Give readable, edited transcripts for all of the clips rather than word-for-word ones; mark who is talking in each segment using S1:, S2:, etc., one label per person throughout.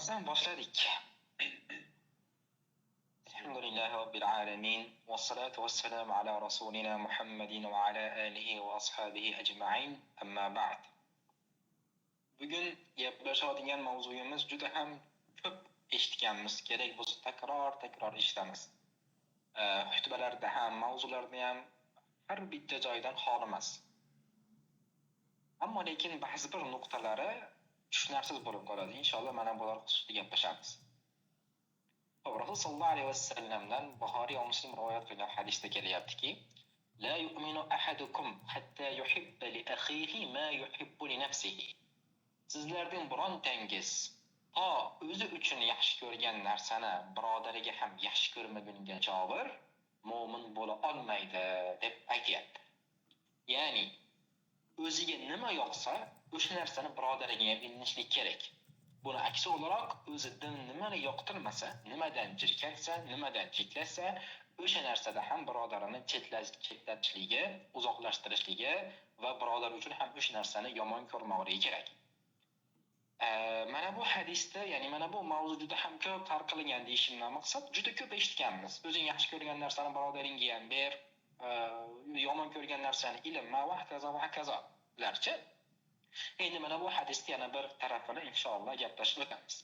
S1: Bo'lmasam boshladik. Alhamdulillahi robbil alamin vassalatu vassalamu ala rasulina Muhammadin va ala alihi va ashabihi ajma'in. Amma ba'd. Bugun gaplashadigan mavzuyimiz juda ham ko'p eshitganmiz, kerak bo'lsa takror eshitamiz. Xutbalarda ham, mavzularda ham har bitta joydan xoli emas. Ammo lekin ba'zi bir nuqtalari tushunarsiz bo'lib qoladi. Inshaalloh mana bular xususida gaplashamiz. Rasul sallallohu alayhi vasallamdan Buxoriy va Muslim rivoyat qilgan hadisda kelyaptiki: "La yu'minu ahadukum hatta yuhibba li akhihi ma yuhibbu li nafsihi." Sizlardan birontangiz to o'zi uchun yaxshi ko'rgan narsani birodariga ham yaxshi ko'rmagungacha mo'min bo'la olmaydi deb aytayapti. Ya'ni o'ziga nima yoqsa, o'sha narsani birodariga ham ilinishlik kerak. Buni aksi o'laroq o'zidan nimani yoqtirmasa, nimadan jirkansa, nimadan chetlasa, o'sha narsada ham birodarini chetlatishligi, uzoqlashtirishligi va birodar uchun ham o'sha narsani yomon ko'rmoqligi kerak. Mana bu hadisda, ya'ni mana bu mavzu juda ham ko'p tarqalgan deyishimdan maqsad, juda ko'p eshitganmiz. O'zing yaxshi ko'rgan narsani birodaringga ham ber, yomon ko'rgan narsani ilma va kazo larcha. Endi mana bu hadisda yana bir tarafini inshaalloh gaplashib o'tamiz.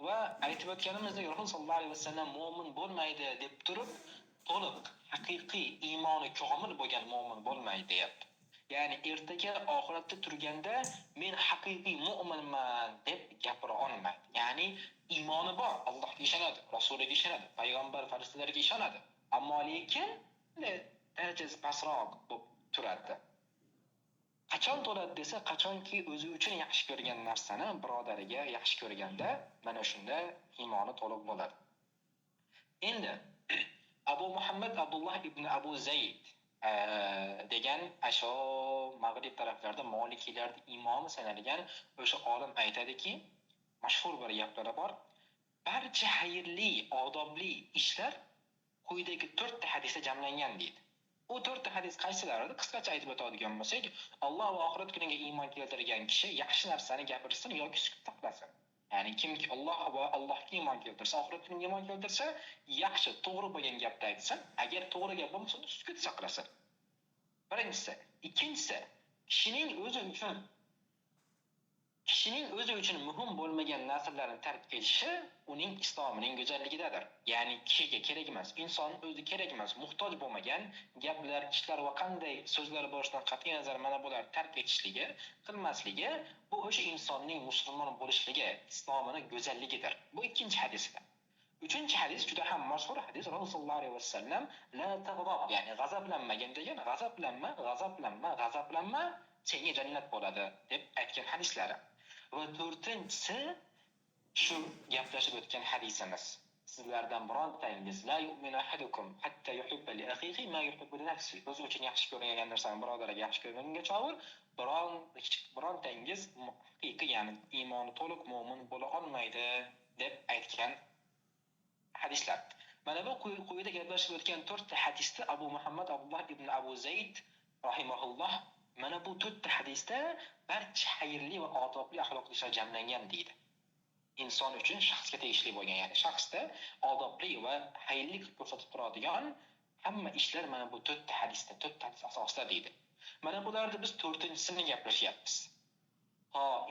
S1: Va aytib o'tganimizdek, Rasul sallallohu alayhi vasallam mu'min bo'lmaydi deb turib, to'liq haqiqiy iymoni komil bo'lgan mu'min bo'lmaydi deyapti. Ya'ni ertaga oxiratda turganda men haqiqiy mu'minman deb gapira olmaydi. Ya'ni iymoni bor, Allohga ishonadi, Rasuliga ishonadi, payg'ambar farishtalarga ishonadi. Ammo lekin darajasi pastroq bo'lib turadi. Qachon to'ladi desa, qachonki o'zi uchun yaxshi ko'rgan narsani birodariga yaxshi ko'rganda, mana shunda iymoni to'liq bo'ladi. Endi Abu Muhammad Abdullah ibn Abu Zayd degan asho Mag'rib taraflarda Malikiylarda imomi sanalgan o'sha olim aytadiki, mashhur bir gaplari bor. Barcha xayrli, odobli ishlar quyidagi 4 ta hadisda jamlangan deydi. U 4 ta hadis qaysilarida qisqacha aytib o'tadigan bo'lsak, Alloh va oxirat kuniga iymon keltirgan kishi yaxshi narsani gapirsin yoki sukut saqlasin. Ya'ni kimki Alloh va Allohga iymon keltirsa, oxirat kuniga iymon keltirsa, yaxshi, to'g'ri bo'lgan gapni aytsin. Agar to'g'ri gap bo'lmasa, sukut saqlasin. Birinchisi, ikkinchisi, kishining o'zi uchun muhim bo'lmagan narsalarni tark etishi uning islomining go'zalligidadir. Ya'ni kishiga kerak emas, insonning o'zi kerak emas, muhtoj bo'lmagan gaplar, ishlar va qanday so'zlar bo'lishidan qat'iy nazar mana bular tark etishligi, qilmasligi bu o'sha insonning musulmon bo'lishligi, islomining go'zalligidir. Bu ikkinchi hadisda. Uchinchi hadis juda ham mashhur hadis. Rasululloh sollallohu alayhi vasallam la tag'zob, ya'ni g'azablanmagan degan, g'azablanma, senga jannat bo'ladi deb aytgan hadislari. Va to'rtinchisi shu gaplashib o'tgan hadisimiz. Sizlardan birontangiz la yu'minu ahadukum hatta yuhibba li akhihi ma yuhibbu li nafsihi. O'zi uchun yaxshi ko'rgan narsani birodariga yaxshi ko'rmagungacha birontangiz haqiqiy, ya'ni iymoni to'liq mu'min bo'la olmaydi deb aytgan hadislar. Mana bu quyida gaplashib o'tgan 4 ta hadisda Abu Muhammad Abdullah ibn Abu Zayd rahimahulloh mana bu 4 ta hadisda barcha xayrli va odobli axloqli ishlar jamlangan deydi. Inson uchun shaxsga tegishli bo'lgan, ya'ni shaxsda odobli va xayrli ko'rsatib turadigan hamma ishlar mana bu 4 ta hadisda, 4 ta hadis asosida deydi. Mana bularda biz 4-chisini gaplashyapmiz.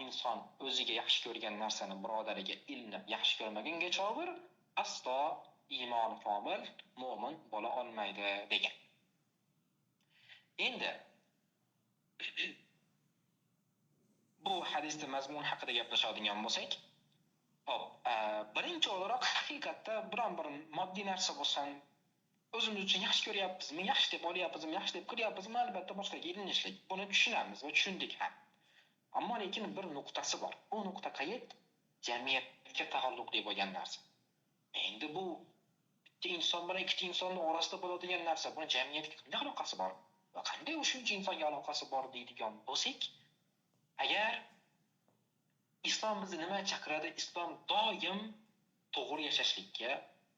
S1: Inson o'ziga yaxshi ko'rgan narsani birodariga ilinib yaxshi ko'rmagungacha aslo iymoni komil mu'min bo'la olmaydi degan. Endi bu hadisning mazmuni haqida gaplashadigan bo'lsak, birinchi o'laroq haqiqatda biron bir moddiy narsa bo'lsin, o'zimiz uchun yaxshi ko'ryapmizmi, yaxshi deb olyapmizmi, yaxshi deb ko'ryapmizmi, albatta boshqaga ilinishlik. Buni tushunamiz va tushundik ham. Ammo lekin bir nuqtasi bor. Bu nuqta qayet jamiyatga taalluqli bo'lgan narsa. Endi bu bitta inson bilan ikkita insonning orasida bo'ladigan narsa. Buni jamiyatga qanday aloqasi bor? Va qanday o'shuncha insonga aloqasi bor deydigan bo'lsak, agar islom bizni nima chaqiradi? Islom doim to'g'ri yashashlikka,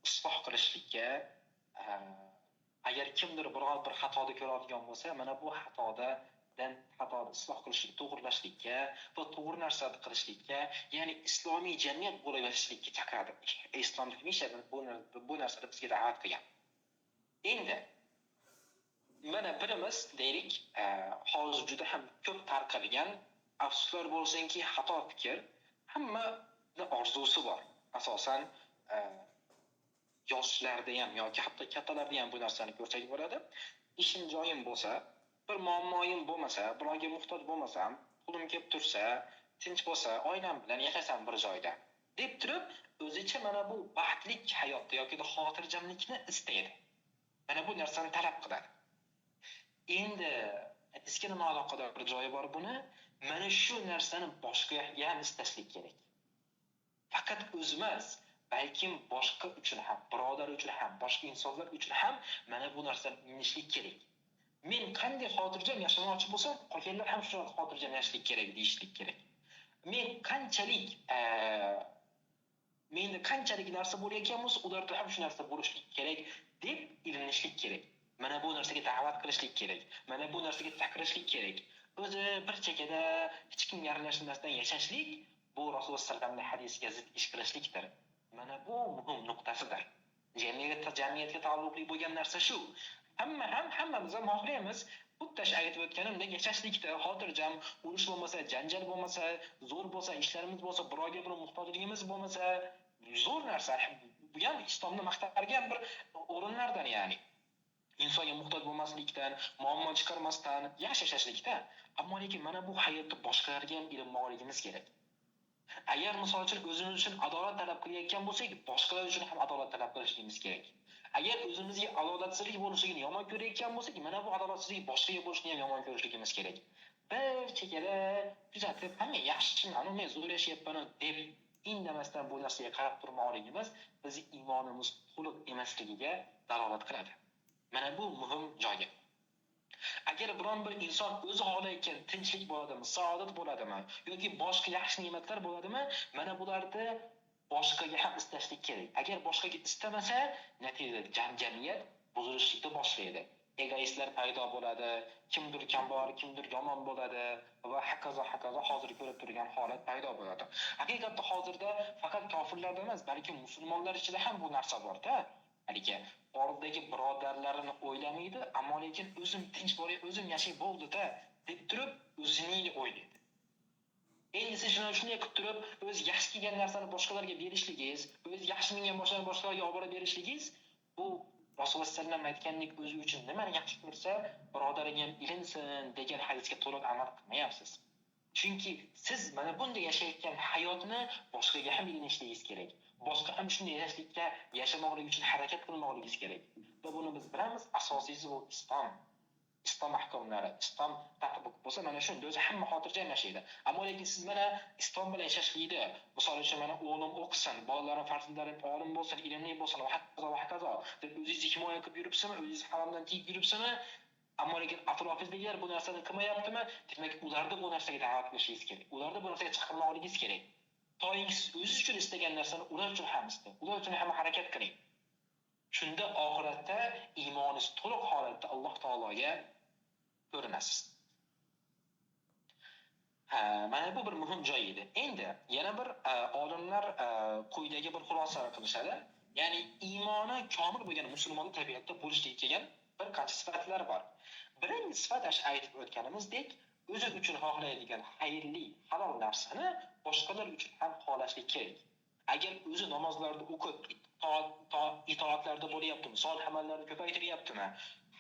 S1: isloh qilishlikka, agar kimdir biror bir xatoda ko'radigan bo'lsa, mana bu xatoda dan xatoni isloh qilishlik, to'g'rilashlikka va to'g'ri narsani qilishlikka, ya'ni islomiy jamiyat bo'lib yashashlikka chaqiradi. Islom hamisha bu narsani bizga da'vat qilgan. Endi mana birimiz deylik, hozir juda ham ko'p tarqalgan, afsuslar bo'lsinki, xato fikr, hammani orzusi bor. Asosan yoshlarda ham yoki hatto kattalarda ham bu narsani ko'rsak bo'ladi. Ishim joyim bo'lsa, bir muammoyim bo'lmasa, birovga muhtoj bo'lmasam, pulim kelib tursa, tinch bo'lsa, oilam bilan yashasam bir joyda deb turib, o'zicha mana bu baxtlik hayotda yoki xotirjamlikni istaydi. Mana bu narsani talab qiladi. Endi bizga nima aloqador bir joyi bor buni? Mana shu narsani boshqaga ham istashlik kerak. Faqat o'zimiz, balkim boshqa uchun ham, birodar uchun ham, boshqa insonlar uchun ham mana bu narsani minishlik kerak. Men qanday xotirjam yashamoqchi bo'lsam, qolganlar ham shu xotirjam yashashlik kerak deyishlik kerak. Men menda qanchalik narsa bo'layotgan bo'lsa, ularda ham shu narsa bo'lishlik kerak deb ilinishlik kerak. Mana bu narsaga da'vat qilishlik kerak. Mana bu narsaga chaqirishlik kerak. O'zi bir chekada hech kimga aralashmasdan yashashlik bu Rasululloh sallallohu alayhi vasallamning hadisiga zid ish qilishlikdir. Mana bu muhim nuqtasidir. Jamiyatga taalluqli bo'lgan narsa shu. Hammamiz ham xohlaymiz. Xuddi aytib o'tganimdek yashashlikda xotirjam, urush bo'lmasa, janjal bo'lmasa, zo'r bo'lsa, ishlarimiz bo'lsa, birovga bir muhtojligimiz bo'lmasa, zo'r narsa. Bu ham islomni maqtargan bir o'rinlardan, ya'ni insonga muhtoj bo'lmaslikdan, muammo chiqarmasdan yashashlikda. Ammo lekin mana bu hayotda boshqalarga ham ilinmoqligimiz kerak. Agar misol uchun o'zimiz uchun adolat talab qilayotgan bo'lsak, boshqalar uchun ham adolat talab qilishimiz kerak. Agar o'zimizga adolatsizlik bo'lishini yomon ko'rayotgan bo'lsak, mana bu adolatsizlik boshqaga bo'lishini ham yomon ko'rishligimiz kerak. Bir chekada kuzatib, hamma yaxshi, men zo'r yashayapman deb indamasdan bu narsaga qarab turmoqligimiz bizning iymonimiz to'liq emasligiga dalolat qiladi. Mana bu muhim joyi. Agar biron bir inson o'zi xohlayotgan tinchlik bo'ladimi, saodat bo'ladimi yoki boshqa yaxshi ne'matlar bo'ladimi, mana bularni boshqaga ham istashlik kerak. Agar boshqaga istamasa, natijada jamiyat buzilishlikni boshlaydi. Egoistlar paydo bo'ladi, kimdir kambag'al, kimdir yomon bo'ladi va hokazo hozir ko'rib turgan holat paydo bo'ladi. Haqiqatda hozirda faqat kofirlarda emas, balki musulmonlar ichida ham bu narsa bor-da. Haligi oradagi birodarlarini o'ylamaydi, ammo lekin o'zim tinch bo'lay, o'zim yashay bo'ldi-da deb turib o'zini o'ylaydi. Endi siz shunday qilib turib, o'z yaxshi kelgan narsani boshqalarga berishligingiz, o'z yaxshi mingan narsani boshqalarga olib borib berishligingiz, bu Rasululloh sallallohu alayhi vasallam aytgandek o'zi uchun nimani yaxshi ko'rsa, birodariga ham ilinsin degan hadisga to'liq amal qilmayapsiz. Chunki siz mana bunday yashayotgan hayotni boshqaga ham ilinishligingiz kerak. Boshqa ham shunday yashashlikka, yashamoqlik uchun harakat qilmoqligingiz kerak. Va buni biz bilamiz, asosiysi bu islom ahkomlari. Islom tatbiq bo'lsa, mana shunda o'zi hamma xotirjam yashaydi. Ammo lekin siz mana islom bilan yashashlikda, misol uchun mana o'g'lim o'qisin, bolalarim, farzandlarim olim bo'lsin, ilmli bo'lsin va hokazo deb o'zingizni himoya qilib yuribsizmi, o'zingiz haromdan tiyib yuribsizmi? Ammo lekin atrofingizdagilar bu narsani qilmayaptimi? Demak, ularni bu narsaga da'vat qilishingiz kerak. Ularni bu narsaga chaqirmoqligingiz kerak. To'yingiz o'zingiz uchun istagan narsani ular uchun ham istang. Ular uchun ham harakat qiling. Shunda oxiratda iymoningiz to'liq holatda Alloh taologa ko'rinasiz. Mana bu bir muhim joy edi. Endi yana bir olimlar quyidagi bir xulosalar qilishadi. Ya'ni iymoni komil bo'lgan musulmonning tabiatda bo'lishga kelgan bir qancha sifatlar bor. Birinchi sifat aytib o'tganimizdek, o'zi uchun xohlaydigan xayrli, halol narsani boshqalar uchun ham xohlashlik kerak. Agar o'zi namozlarda o'qib, itoatlarda bo'lyaptimi, solih amallarni ko'paytiryaptimi,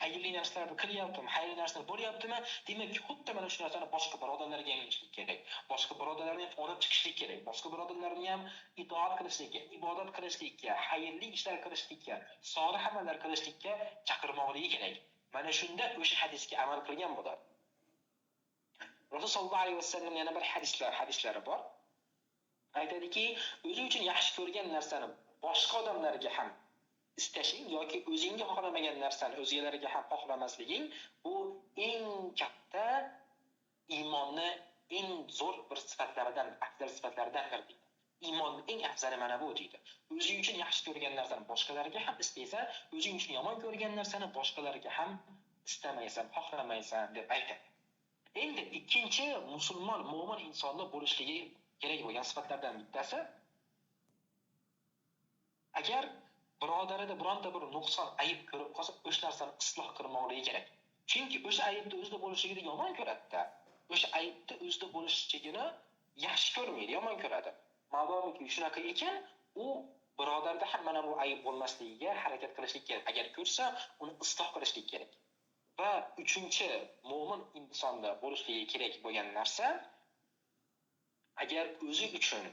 S1: xayrli narsalarni qilyaptimi, xayrli narsalar bo'lyaptimi, demak, xuddi mana shu narsani boshqa birodarlarga ham qilishlik kerak. Boshqa birodarlarni ham olib chiqishlik kerak. Boshqa birodarlarni ham itoat qilishlikka, ibodat qilishlikka, xayrli ishlar qilishlikka, solih amallar qilishlikka chaqirmoqligi kerak. Mana shunda o'sha hadisga amal qilgan bo'ladi. Rasululloh sollallohu alayhi vasallam yana bir hadislari bor. Aytadiki, o'zi uchun yaxshi ko'rgan narsani boshqa odamlarga ham istashing yoki o'zingga xohlamagan narsani o'zgalarga ham xohlamasliging bu eng katta iymonni eng zo'r bir sifatlaridan, afzal sifatlaridandir deydi. Iymonning eng afzali mana bu deydi. O'zing uchun yaxshi ko'rgan narsani boshqalarga ham istaysan, o'zing uchun yomon ko'rgan narsani boshqalarga ham istamaysan, xohlamaysan deb aytadi. Endi ikkinchi musulmon, mo'min insonda bo'lishligi kerak bo'lgan sifatlardan bittasi, agar birodarida bironta bir nuqson, ayib ko'rib qolsa, o'sha narsani isloh qilmoqligi kerak. Chunki o'sha ayibni o'zida bo'lishligini yomon ko'radi-da. O'sha ayibni o'zida bo'lishligini yaxshi ko'rmaydi, yomon ko'radi. Madomiki shunaqa ekan, u birodarda ham mana bu ayib bo'lmasligiga harakat qilishlik kerak. Agar ko'rsa, uni isloh qilishlik kerak. Va uchinchi mo'min insonda bo'lishligi kerak bo'lgan narsa, agar o'zi uchun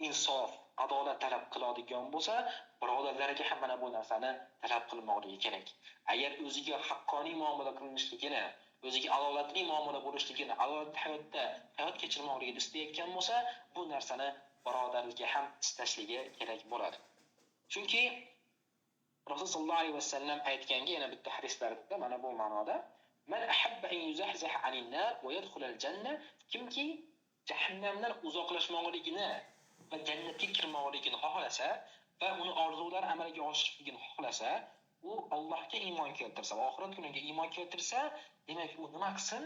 S1: insof, adolat talab qiladigan bo'lsa, birodarlariga ham mana bu narsani talab qilmoqligi kerak. Agar o'ziga haqqoniy muomala qilinishligini, o'ziga adolatli muomala bo'lishligini, adolatli hayotda hayot kechirmoqligini istayotgan bo'lsa, bu narsani birodariga ham istashligi kerak bo'ladi. Chunki Rasululloh sollallohu alayhi vasallam aytganga yana bitta hadislarda mana bu ma'noda: "Man ahabba an yuzahzaha anin nar va yadkhul al-janna", kimki jahannamdan uzoqlashmoqligini va jannatga kirmoqligini xohlasa va uni orzulari amalga oshishligini xohlasa, u Allohga iymon keltirsa va oxirat kuniga iymon keltirsa, demak u nima qilsin?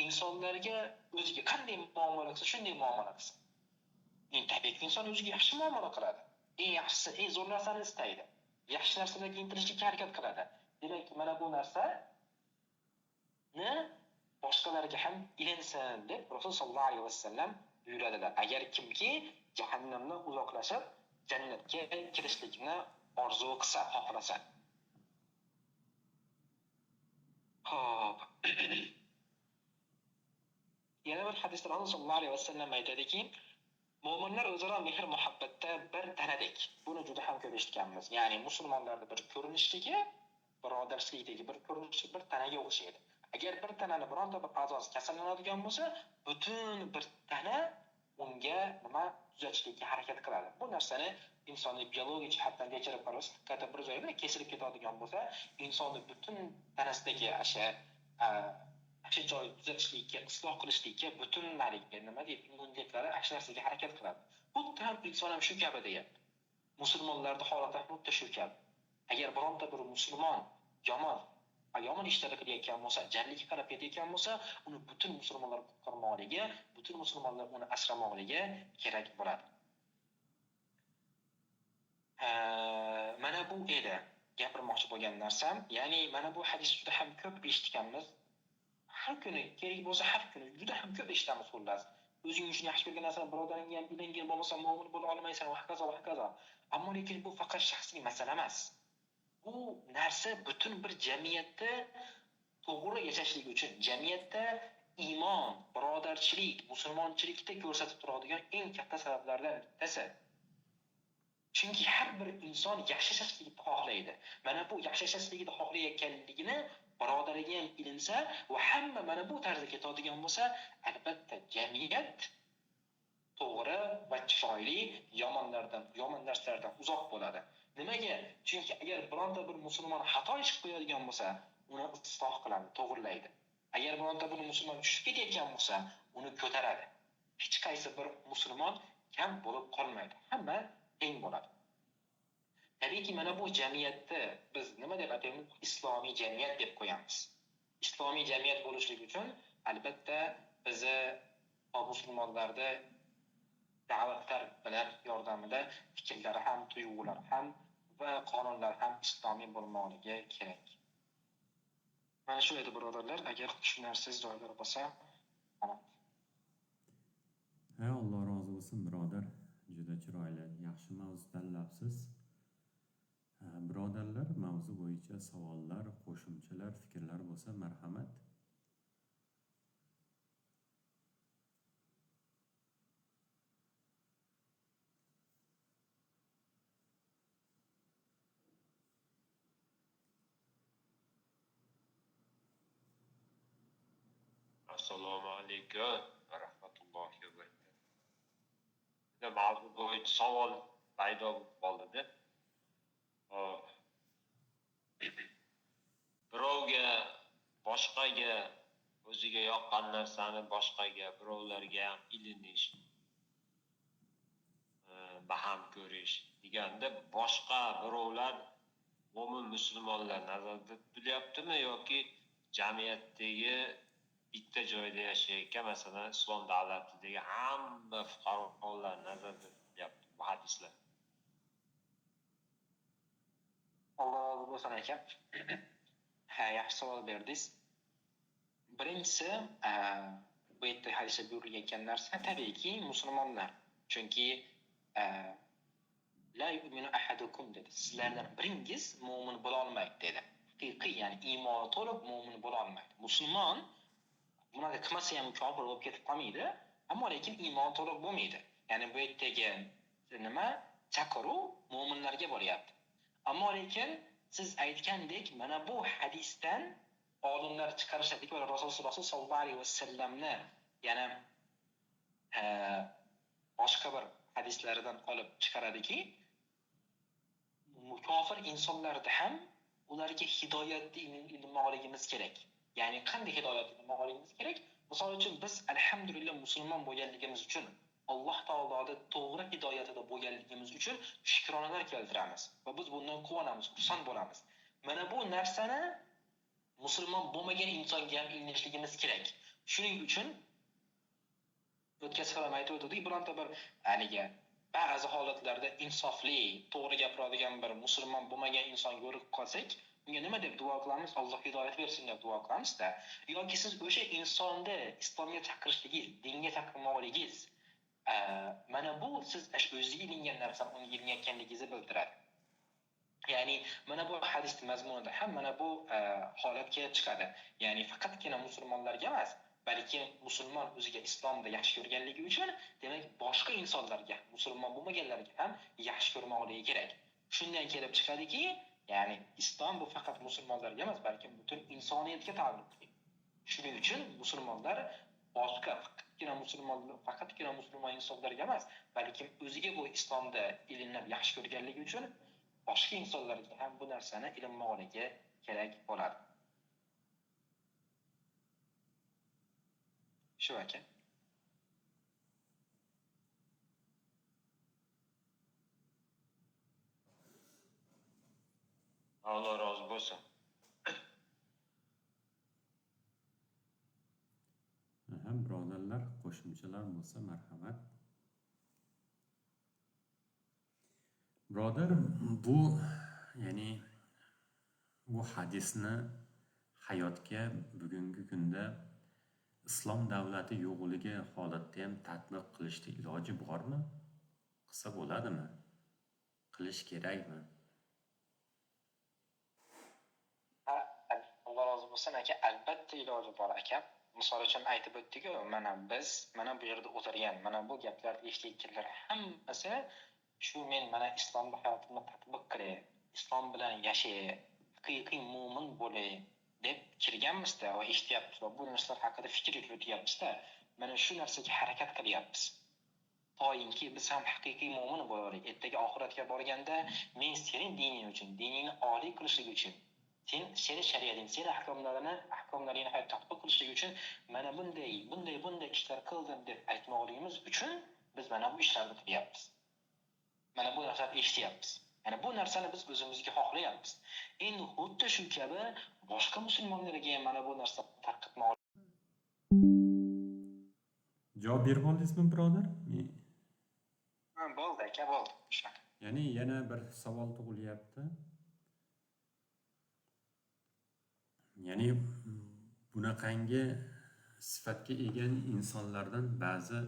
S1: Insonlarga o'ziga qanday muomala qilsa, shunday muomala qilsin. Eng tabiiy inson o'ziga yaxshi muomala qiladi. Eng yaxshisi, eng zo'r narsani istaydi. Yaxshi narsalarga intilishga harakat qiladi. Demak, mana bu narsa boshqalarga ham ilinsin deb Rasululloh sollallohu alayhi vasallam buyuradilar. Agar kimki jahannamdan uzoqlashib jannatga kirishlikni orzu qilsa, xohlasa. Xo'p. Yana bir hadisda Rasululloh sollallohu alayhi vasallam aytadiki, mo'minlar o'zaro mehr muhabbatda bir tanadek. Buni juda ham ko'p eshitganmiz. Ya'ni musulmonlarda bir ko'rinishligi, birodarchilikdagi bir ko'rinishi bir tanaga o'xshaydi. Agar bir tanani bironta bir a'zosi kasallanadigan bo'lsa, butun bir tana unga nima tuzatishga harakat qiladi. Bu narsani insonning biologik jihatdan tekshirib qarash, katta bir joyda kesilib ketadigan bo'lsa, insonning butun tanasidagi o'sha joy tuzatishlikka, isloh qilishlikka butunlariga nima deb immunitetlar o'sha narsaga harakat qiladi. Xuddi ham inson ham shu kabi deyapti. Musulmonlarda holati ham xuddi shu kabi. Agar bironta bir musulmon yomon ishlar qilayotgan bo'lsa, jarlikka qarab ketayotgan bo'lsa, uni butun musulmonlar qutqarmoqligi, butun musulmonlar uni asramoqligi kerak bo'ladi. Mana bu edi gapirmoqchi bo'lgan narsam. Ya'ni mana bu hadis juda ham ko'p eshitganmiz. Har kuni kerak bo'lsa har kuni juda ham ko'p eshitamiz xullas. O'zing uchun yaxshi ko'rgan narsani birodaringga ham ilingan bo'lmasa mo'min bo'la olmaysan va hokazo. Ammo lekin bu faqat shaxsiy masala emas. Bu narsa butun bir jamiyatda to'g'ri yashashlik uchun, jamiyatda iymon, birodarchilik, musulmonchilikda ko'rsatib turadigan eng katta sabablardan bittasi. Chunki har bir inson yashashligini xohlaydi. Mana bu yashashligini xohlayotganligini birodariga ham ilinsa va hamma mana bu tarzda ketadigan bo'lsa, albatta jamiyat to'g'ri va chiroyli, yomon narsalardan uzoq bo'ladi. Nimaga? Chunki agar bironta bir musulmon xato ish qiladigan bo'lsa, uni isloh qiladi, to'g'rilaydi. Agar bironta bir musulmon tushib ketayotgan bo'lsa, uni ko'taradi. Hech qaysi bir musulmon kam bo'lib qolmaydi. Hamma teng bo'ladi. Tabiiyki mana bu jamiyatda biz nima deb ataymiz? Islomiy jamiyat deb qo'yamiz. Islomiy jamiyat bo'lishligi uchun albatta bizni musulmonlarda da'vatlar bilan yordamida fikrlari ham, tuyg'ulari ham va qonunlar ham islomiy bo'lmoqligi kerak. Mana shu edi birodarlar, agar tushunarsiz joylar bo'lsa,
S2: Alloh rozi bo'lsin birodar. Juda chiroyli, yaxshi mavzu tanlabsiz. Birodarlar, mavzu bo'yicha savollar, qo'shimchalar, fikrlar bo'lsa marhamat.
S3: Assalomu alaykum va rahmatullohi va barakatuh. Mavzu bo'yicha savol paydo bo'ldi-da. Birovga, boshqaga o'ziga yoqqan narsani boshqaga, birovlarga ham ilinish, baham ko'rish deganda boshqa birovlar mo'min musulmonlar nazarda tutilyaptimi yoki jamiyatdagi bitta joyda yashayotgan, masalan, islom davlatidagi hamma fuqarolar nazarda tutyapti bu hadislar.
S1: Alloh rozi bo'lsin aka. Ha, yaxshi savol berdingiz. Birinchisi, bu yerda hadisda buyurilgan narsa tabiiyki musulmonlar. Chunki la yu'minu ahadukum dedi. Sizlardan biringiz mu'min bo'la olmaydi dedi. Haqiqiy, ya'ni iymoni to'liq mu'min bo'la olmaydi. Musulmon bunaqa qilmasa ham kofir bo'lib ketib qolmaydi, ammo lekin iymoni to'liq bo'lmaydi. Ya'ni bu yerdagi nima? Chaqiruv mu'minlarga bo'lyapti. Ammo lekin siz aytgandek, mana bu hadisdan olimlar chiqarishadi va Rasululloh sollallohu alayhi vasallamni yana boshqa bir hadislaridan olib chiqaradiki, kofir insonlarda ham ularga hidoyatni ilmoqligimiz kerak. Ya'ni qanday hidoyatni ilmoqligimiz kerak? Misol uchun biz alhamdulillah musulmon bo'lganligimiz uchun, Alloh taoloning to'g'ri hidoyatida bo'lganligimiz uchun shukronalar keltiramiz va biz bundan quvonamiz, xursand bo'lamiz. Mana bu narsani musulmon bo'lmagan insonga ham ilmishligimiz kerak. Shuning uchun o'tgan safar aytib o'tdik, bironta bir haliga ba'zi holatlarda insofli, to'g'ri gapiradigan bir musulmon bo'lmagan inson ko'rib qolsak, unga nima deb duo qilamiz? Alloh hidoyat bersin deb duo qilamiz-da. Yoki siz o'sha insonni islomga chaqirishligingiz, dinga chaqirmoqligingiz, mana bu siz o'zingizga ilingan narsani unga ilinayotganligingizni bildiradi. Ya'ni mana bu hadisning mazmunida ham mana bu holat kelib chiqadi. Ya'ni faqatgina musulmonlarga emas, balki musulmon o'ziga islomda yaxshi ko'rganligi uchun, demak boshqa insonlarga, musulmon bo'lmaganlarga ham yaxshi ko'rmoqligi kerak. Shundan kelib chiqadiki, ya'ni islom bu faqat musulmonlarga emas, balki butun insoniyatga taalluqli. Shuning uchun musulmonlar boshqa faqatgina musulmon insonlarga emas, balki o'ziga bu islomda ilinib yaxshi ko'rganligi uchun boshqa insonlarga ham bu narsani ilmoqligi kerak bo'ladi. Shu aka.
S3: Alloh rozi bo'lsin.
S2: Ham birodarlar, qo'shimchalar bo'lsa marhamat. Birodar, bu ya'ni bu hadisni hayotga bugungi kunda islom davlati yo'qligi holatda ham tatbiq qilishda iloji bormi? Qilsa bo'ladimi? Qilish kerakmi?
S1: Alloh rozi bo'lsin aka, albatta iloji bor aka. Misol uchun aytib o'tdik-ku, mana bu yerda o'tirgan, mana bu gaplarni eshitganlar hammasi shu men mana islomda hayotimni tatbiq qilay, islom bilan yashay, haqiqiy mu'min bo'lay deb kirganmizda va eshityapmiz va bu narsalar haqida fikr yurityapmizda. Mana shu narsaga harakat qilyapmiz. Toyinki biz ham haqiqiy mu'min bo'laylik. Ertaga oxiratga borganda men sening dining uchun, diningni oliy qilishlik uchun, seni shariating, seni ahkomlaringni hayotda tatbiq qilishlik uchun mana bunday ishlar qildim deb aytmoqligimiz uchun biz mana bu ishlarni qilyapmiz. Mana bu narsani eshityapmiz. Mana bu narsani biz o'zimizga xohlayapmiz. Endi xuddi shu kabi boshqa musulmonlarga ham mana bu narsani tarqatmoq.
S2: Javob berib oldingizmi, birodar?
S1: Bo'ldi aka, bo'ldi.
S2: Ya'ni yana bir savol tug'ilyapti. Ya'ni bunaqangi sifatga ega insonlardan ba'zi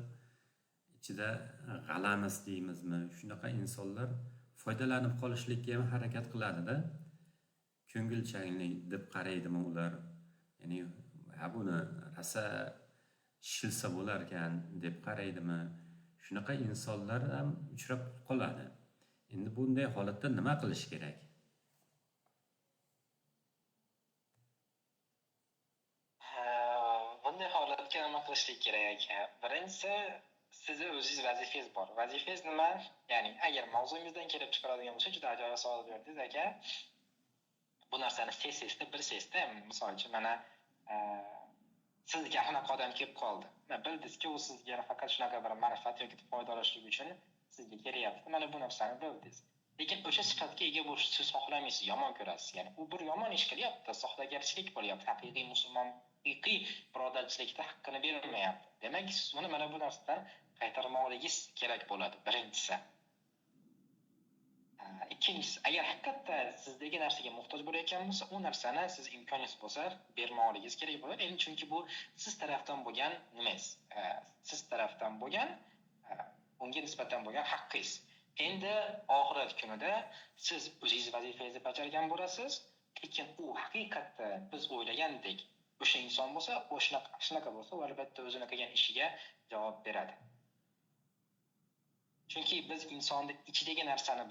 S2: ichida g'alamis deymizmi, shunaqa insonlar foydalanib qolishlikka ham harakat qiladi-da. Ko'ngilchanlik deb qaraydimi ular? Ya'ni buni rasa shilsa bo'lar ekan deb qaraydimi? Shunaqa insonlar ham uchrab qoladi. Endi bunday holatda nima qilish kerak?
S1: Bunday holatga nima qilishlik kerak aka? Birinchisi, sizni o'zingiz vazifangiz bor. Vazifangiz nima? Ya'ni agar mavzumizdan kelib chiqaradigan bo'lsa, juda ajoyib savol berdingiz aka. Bu narsani sessizda, bir sesda, misol uchun mana sizga shunaqa odam kelib qoldi. Bildingizki, u sizga faqat shunaqa bir manfaat yoki foyda olishlik uchun sizga kelyapti. Mana bu narsani bildingiz. Lekin o'sha sifatga ega bo'lishni siz xohlamaysiz, yomon ko'rasiz. Ya'ni u bir yomon ish qilyapti, soxtagarchilik bo'lyapti. Haqiqiy musulmon haqiqiy birodarchilikda haqqini bermayapti. Demak, siz uni mana bu narsadan qaytarmoqligingiz kerak bo'ladi, birinchisi. Ikkinchisi, agar haqiqatdan sizdagi narsaga muhtoj bo'layotgan bo'lsa, u narsani siz imkoningiz bo'lsa bermoqligingiz kerak bo'ladi. Endi chunki bu siz tarafdan bo'lgan nimangiz, siz tarafdan bo'lgan unga nisbatan bo'lgan haqqingiz. Endi oxirat kunida siz o'zingiz vazifangizni bajargan bo'lasiz, lekin u haqiqatda biz o'ylagandek o'sha inson bo'lsa, shunaqa bo'lsa, u albatta o'zini qilgan ishiga javob beradi. Chunki biz insonni ichidagi narsani